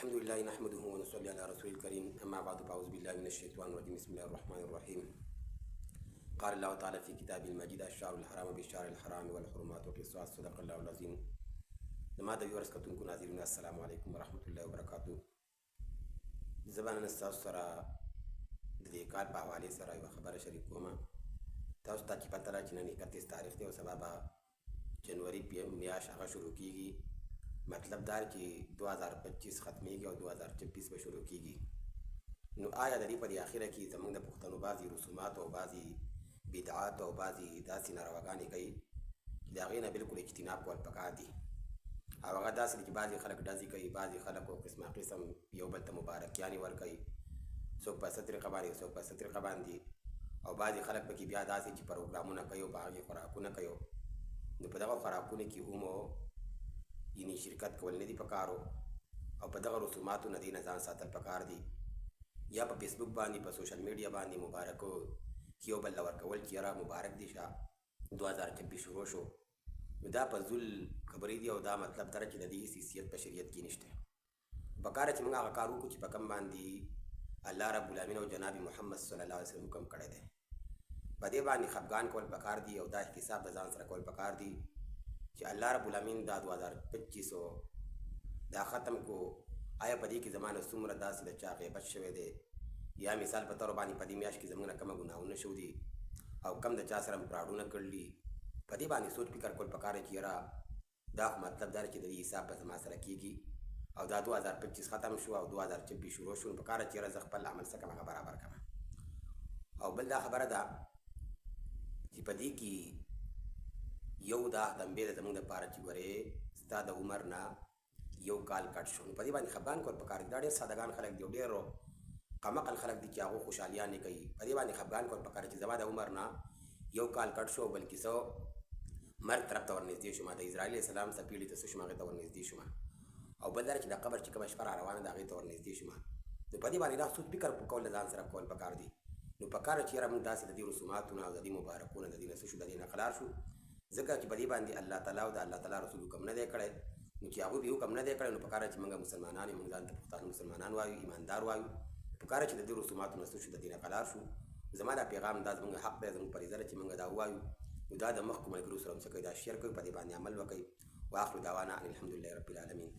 الحمد لله نحمده ونصلي على رسول الكريم. أما بعد فأعوذ بالله من الشيطان الرجيم. بسم الله الرحمن الرحيم. قال الله تعالى في كتابه المجيد: الشهر الحرام بالشهر الحرام والحرمات قصاص. صدق الله العظيم. لماذا يورسكتون كنا نازلون؟ السلام عليكم ورحمة الله وبركاته. زبان نستاس سرا ذكر بحوالي سرا وخبر شريكهما تاس تاكي بطلع جناني كتيس تاريخ ده وسبابا जनवरी मियाश आगा शुरू कीगी। मतलब दार कि 2025 ख़त्मेगी और 2026 में शुरू कीगी। नु आया दरी पर आखिर की ज़मीन द पुख्तनो बाज़ी रसूमात और बाज़ी बिदआत और बाज़ी दासी नारवागानी कई दागीना बिल्कुल इज्तिनाब को पका दी। आवागा दासी की बाज़ी खलक डाजी कई बाज़ी खलक को किस्म योबल त मुबारक यानी वर कई सोक पर सत्र कबानी सोक पर सत्र कबान दी और बाज़ी खलक पर की ब्याह दासी की प्रोग्रामों न कयो बागी खुराकू न कयो न पदगा खुराकूने की हुमो इनी शिरकत को वलने दी पकारो और पदगा रसूमातु नदी नजान सातल पकार दी या पर फेसबुक बांधी पर सोशल मीडिया बांधी मुबारक कियो बल्लावर कवल किया मुबारक दिशा 2026 शुरू शो दा पर जुल खबरी दी और दा मतलब तरह की नदी सीसियत पर शरीयत की निष्ठे पकार चिमंगा आकारू कुछ पकम बांधी अल्लाह रब्बुल आलमीन और जनाबी मोहम्मद सल्लल्लाहु अलैहि वसल्लम हुक्म करे दे बदे बानी खफगान कोल पकार दी और दा हिसाब दजान सर कोल पकार दी कि अल्लाह रब्बुल आलमीन दा 2025 दा ख़त्म को आया पदी की ज़माना सुमर दासी द चाक़े बच्चे दे या मिसाल पतर बानी पदी म्याश की ज़मीन कम गुनाह न शूदी और कम द चासरम प्राडू न कर ली पदी बानी सोच पिकर कोल पकारे किया दा मतलब दार की दरी हिसाब पर जमा सर कीगी और दा 2025 ख़त्म शुआ और 2026 शुरू शुरू पकारे किया ज़ख़पल अमल सकम बराबर कमा और बल्दा खबर दा कि पदी की यौ दा दम्बे द ज़मीन द पार चिगरे स्ता द उमर ना यौ काल कट शो पदी बानी खफगान कोल पकार दाड़े सादगान खलक दियो डेरो कमकल खलक दी क्या वो खुशहालियां ने कई पदी बानी खफगान कोल पकार कि जमा द उमर ना यौ काल कट शो बल्कि सो मर तरफ तवर नजदीक शुमा द इजराइल सलाम स पीड़ी त सुषमा के तवर नजदीक शुमा और बदर कि द कबर चिकम शफरा रवाना द तवर नजदीक शुमा तो पदी बानी ना सुत बिकर कोल जान सर कोल पकार दी नु पकार चिरा mun dasi da diru sumatuna da di mubarakuna da dina sushu da dina khalashu zaka ki badi bandi Allah taala da Allah taala rasulu kam na de kare nu ki abu biu kam na de kare nu pakara ci manga musulmanani mun zan ta putan musulmanan wayu imandar wayu pakara ci da diru sumatuna sushu da dina khalashu zama da پیغام da manga haq da zan parizara ci manga da wayu nu da mahkuma gru suram saka da shirku badi bandi amal wakai wa akhiru dawana alhamdulillahi rabbil alamin.